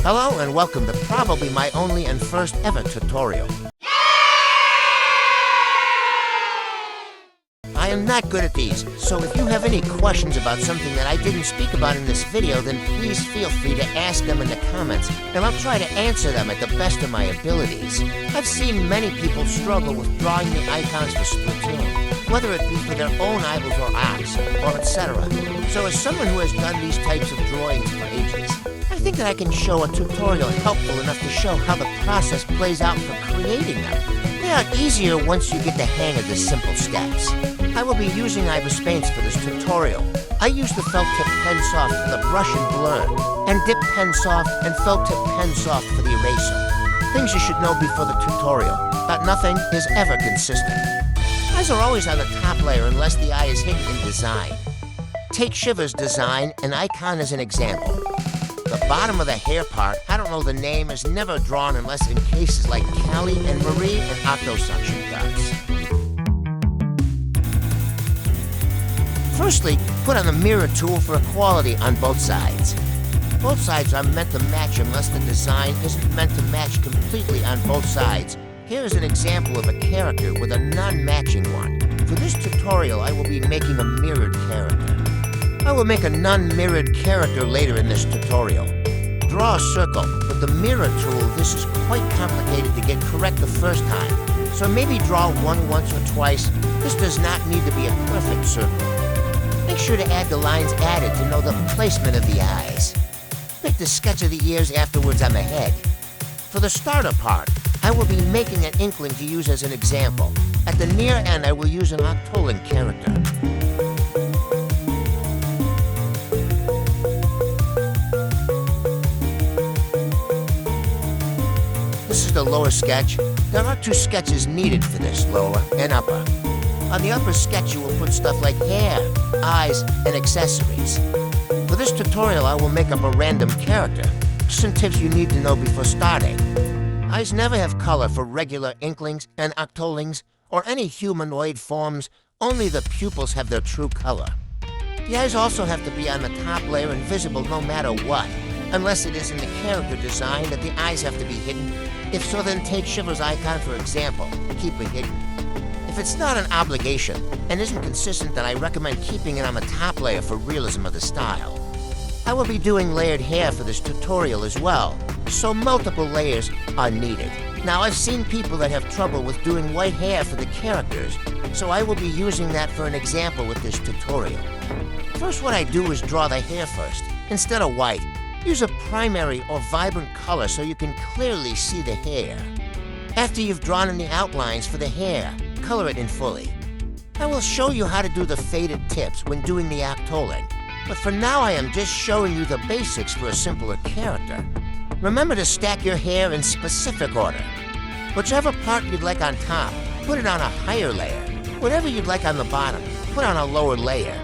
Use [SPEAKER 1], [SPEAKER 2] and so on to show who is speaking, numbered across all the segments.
[SPEAKER 1] Hello and welcome to probably my only and first ever tutorial. I am not good at these, so if you have any questions about something that I didn't speak about in this video, then please feel free to ask them in the comments, and I'll try to answer them at the best of my abilities. I've seen many people struggle with drawing the icons for Splatoon, whether it be for their own idols or ops, or etc. So as someone who has done these types of drawings for ages, I think that I can show a tutorial helpful enough to show how the process plays out for creating them. They are easier once you get the hang of the simple steps. I will be using Ibis paints for this tutorial. I use the felt tip pen soft for the brush and blur, and dip pen soft and felt tip pen soft for the eraser. Things you should know before the tutorial, that nothing is ever consistent. Eyes are always on the top layer unless the eye is hidden in design. Take Shiver's design, an icon as an example. The bottom of the hair part, I don't know the name, is never drawn unless in cases like Callie and Marie and Octo suction cups. Firstly, put on the mirror tool for equality on both sides. Both sides are meant to match unless the design isn't meant to match completely on both sides. Here is an example of a character with a non-matching one. For this tutorial, I will be making a mirrored character. I will make a non-mirrored character later in this tutorial. Draw a circle. With the mirror tool, this is quite complicated to get correct the first time. So maybe draw one once or twice. This does not need to be a perfect circle. Make sure to add the lines added to know the placement of the eyes. Make the sketch of the ears afterwards on the head. For the starter part, I will be making an inkling to use as an example. At the near end, I will use an Octoling character. This is the lower sketch. There are two sketches needed for this, lower and upper. On the upper sketch, you will put stuff like hair, eyes, and accessories. For this tutorial, I will make up a random character. Some tips you need to know before starting. Eyes never have color for regular inklings and octolings, or any humanoid forms. Only the pupils have their true color. The eyes also have to be on the top layer and visible no matter what, unless it is in the character design that the eyes have to be hidden. If so, then take Shiver's icon for example. Keep it hidden. If it's not an obligation and isn't consistent, then I recommend keeping it on the top layer for realism of the style. I will be doing layered hair for this tutorial as well, so multiple layers are needed. Now, I've seen people that have trouble with doing white hair for the characters, so I will be using that for an example with this tutorial. First, what I do is draw the hair first. Instead of white, use a primary or vibrant color so you can clearly see the hair. After you've drawn in the outlines for the hair, color it in fully. I will show you how to do the faded tips when doing the octoling, but for now I am just showing you the basics for a simpler character. Remember to stack your hair in specific order. Whichever part you'd like on top, put it on a higher layer. Whatever you'd like on the bottom, put on a lower layer.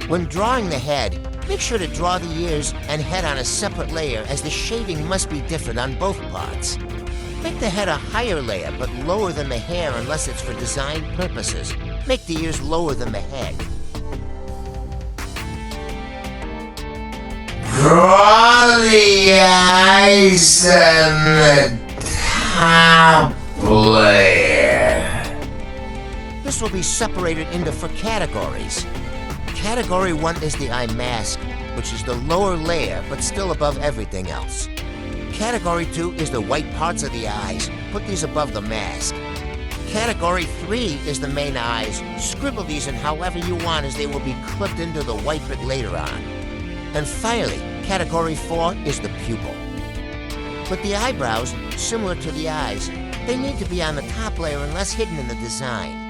[SPEAKER 1] When drawing the head, make sure to draw the ears and head on a separate layer, as the shading must be different on both parts. Make the head a higher layer but lower than the hair unless it's for design purposes. Make the ears lower than the head.
[SPEAKER 2] Draw the eyes on the top layer.
[SPEAKER 1] This will be separated into 4 categories. Category 1 is the eye mask, which is the lower layer but still above everything else. Category 2 is the white parts of the eyes. Put these above the mask. Category 3 is the main eyes. Scribble these in however you want, as they will be clipped into the white bit later on. And finally, Category 4 is the pupil. With the eyebrows, similar to the eyes, they need to be on the top layer unless hidden in the design.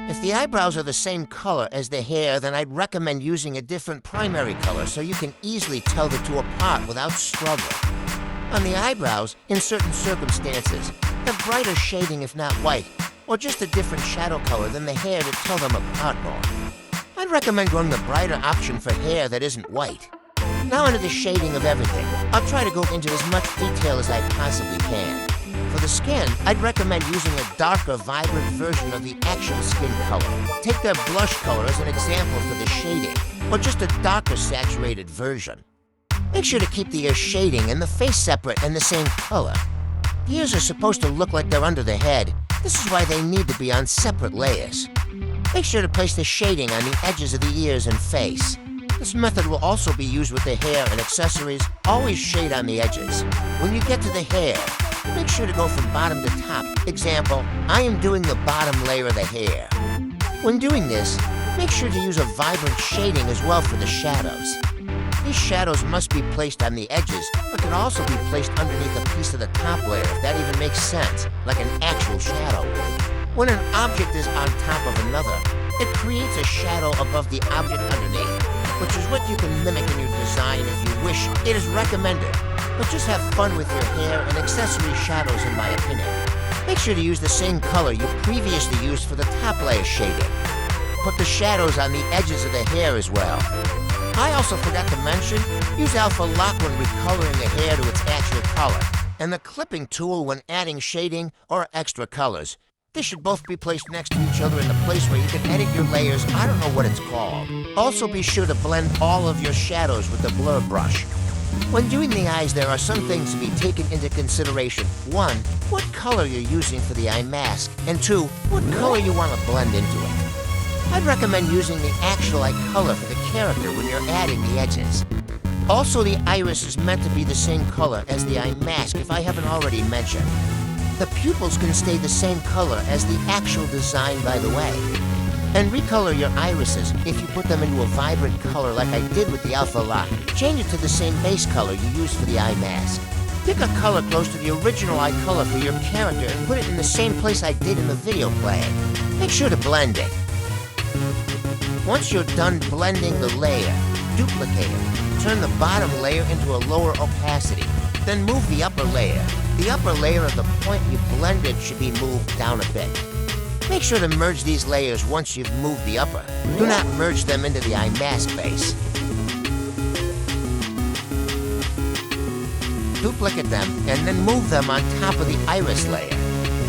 [SPEAKER 1] If the eyebrows are the same color as the hair, then I'd recommend using a different primary color so you can easily tell the two apart without struggle. On the eyebrows, in certain circumstances, have brighter shading if not white, or just a different shadow color than the hair to tell them apart more. I'd recommend going the brighter option for hair that isn't white. Now into the shading of everything. I'll try to go into as much detail as I possibly can. For For the skin, I'd recommend using a darker, vibrant version of the actual skin color. Take their blush color as an example for the shading, or just a darker saturated version. Make sure to keep the ear shading and the face separate and the same color. The ears are supposed to look like they're under the head. This is why they need to be on separate layers. Make sure to place the shading on the edges of the ears and face. This method will also be used with the hair and accessories. Always shade on the edges. When you get to the hair, make sure to go from bottom to top. Example, I am doing the bottom layer of the hair. When doing this, make sure to use a vibrant shading as well for the shadows. These shadows must be placed on the edges, but can also be placed underneath a piece of the top layer, if that even makes sense, like an actual shadow would. When an object is on top of another, it creates a shadow above the object underneath, which is what you can mimic in your design if you wish. It is recommended, but just have fun with your hair and accessory shadows in my opinion. Make sure to use the same color you previously used for the top layer shading. Put the shadows on the edges of the hair as well. I also forgot to mention, use Alpha Lock when recoloring the hair to its actual color, and the clipping tool when adding shading or extra colors. They should both be placed next to each other in the place where you can edit your layers. I don't know what it's called. Also be sure to blend all of your shadows with the blur brush. When doing the eyes, there are some things to be taken into consideration. 1, what color you're using for the eye mask, and 2, what color you want to blend into it. I'd recommend using the actual eye color for the character when you're adding the edges. Also, the iris is meant to be the same color as the eye mask, if I haven't already mentioned. The pupils can stay the same color as the actual design, by the way. And recolor your irises if you put them into a vibrant color like I did with the Alpha Lock. Change it to the same base color you used for the eye mask. Pick a color close to the original eye color for your character and put it in the same place I did in the video playing. Make sure to blend it. Once you're done blending the layer, duplicate it. Turn the bottom layer into a lower opacity. Then move the upper layer. The upper layer of the point you blended should be moved down a bit. Make sure to merge these layers once you've moved the upper. Do not merge them into the eye mask base. Duplicate them and then move them on top of the iris layer.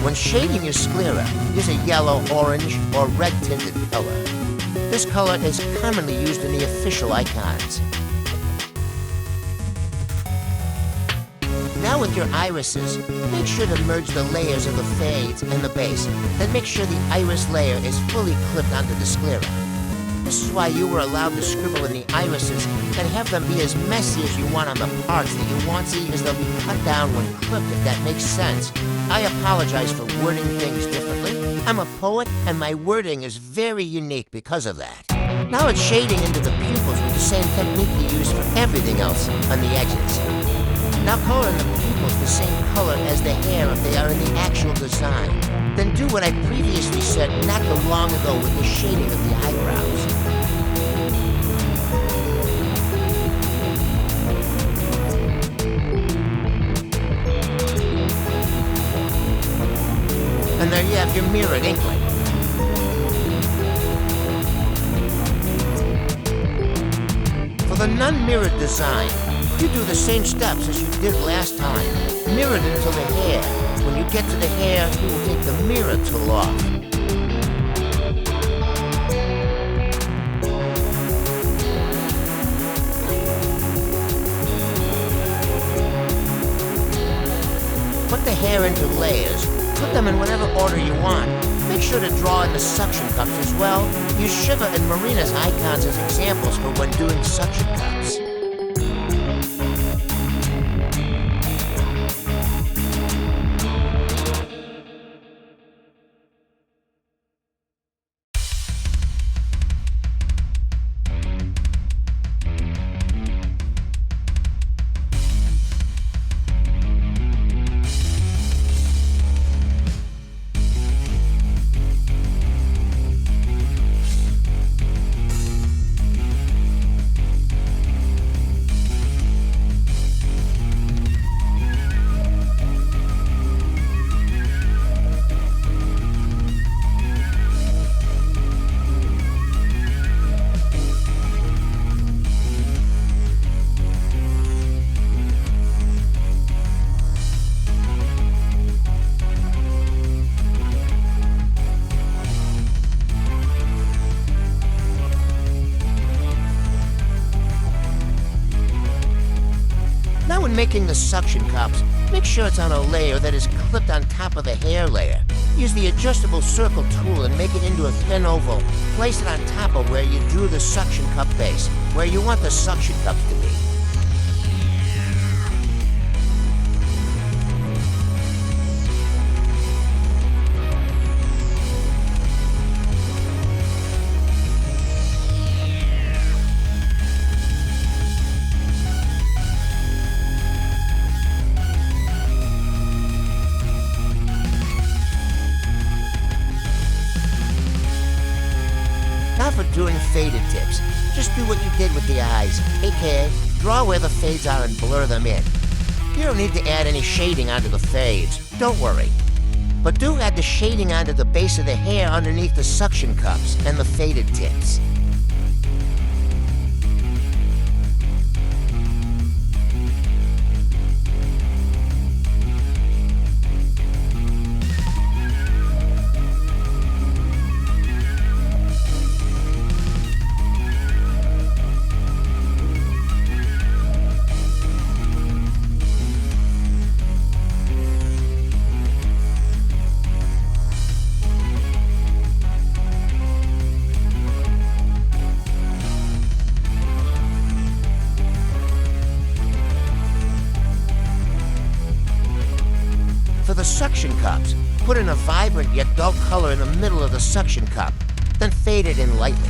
[SPEAKER 1] When shading your sclera, use a yellow, orange, or red tinted color. This color is commonly used in the official icons. Now with your irises, make sure to merge the layers of the fades and the base, then make sure the iris layer is fully clipped onto the sclera. This is why you were allowed to scribble in the irises and have them be as messy as you want on the parts that you want, see, as they'll be cut down when clipped, if that makes sense. I apologize for wording things differently. I'm a poet, and my wording is very unique because of that. Now it's shading into the pupils with the same technique you use for everything else on the edges. Now color in the pupils the same color as the hair if they are in the actual design. Then do what I previously said not too long ago with the shading of the eyebrows. And there you have your mirrored inkling. For the non-mirrored design, you do the same steps as you did last time. Mirror it into the hair. When you get to the hair, you will take the mirror tool off. Put the hair into layers. Put them in whatever order you want. Make sure to draw in the suction cups as well. Use Shiva and Marina's icons as examples for when doing suction cups. making the suction cups, make sure it's on a layer that is clipped on top of the hair layer. Use the adjustable circle tool and make it into a thin oval. Place it on top of where you drew the suction cup base, where you want the suction cups to be. Now for doing faded tips, just do what you did with the eyes, aka draw where the fades are and blur them in. You don't need to add any shading onto the fades, don't worry. But do add the shading onto the base of the hair underneath the suction cups and the faded tips. For the suction cups, put in a vibrant yet dull color in the middle of the suction cup, then fade it in lightly.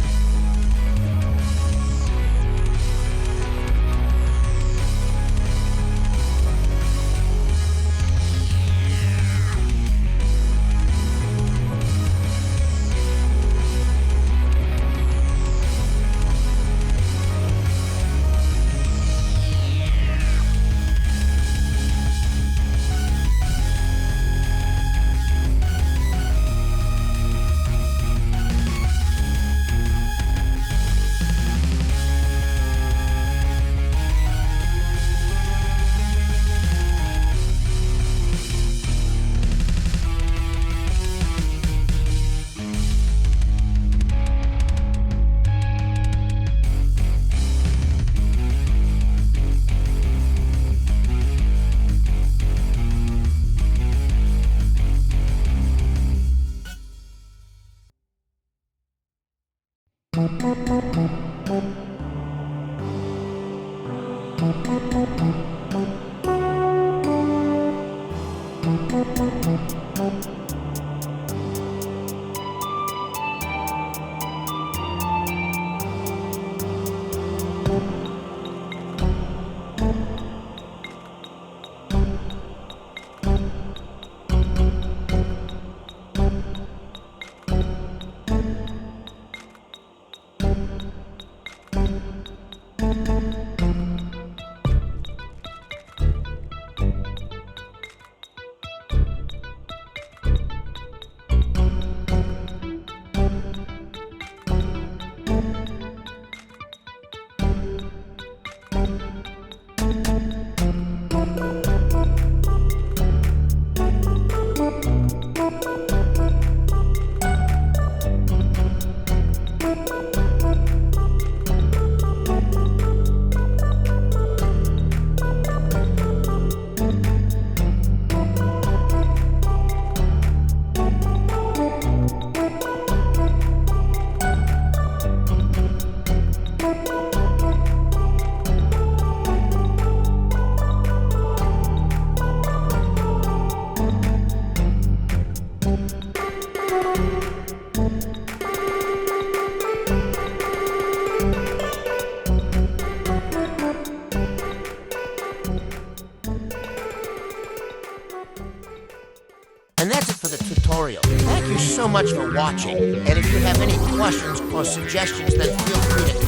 [SPEAKER 1] And that's it for the tutorial. Thank you so much for watching. And if you have any questions or suggestions, then feel free to